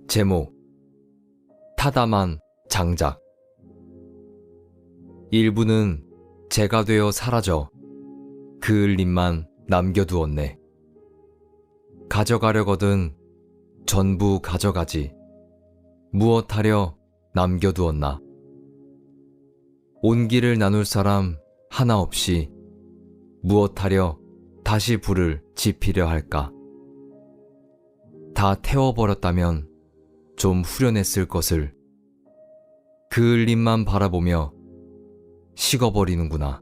제목 타담한 장작. 일부는 재가 되어 사라져 그을림만 남겨두었네. 가져가려거든 전부 가져가지 무엇하려 남겨두었나. 온기를 나눌 사람 하나 없이 무엇하려 다시 불을 지피려 할까. 다 태워버렸다면 좀 후련했을 것을 그을림만 바라보며 식어버리는구나.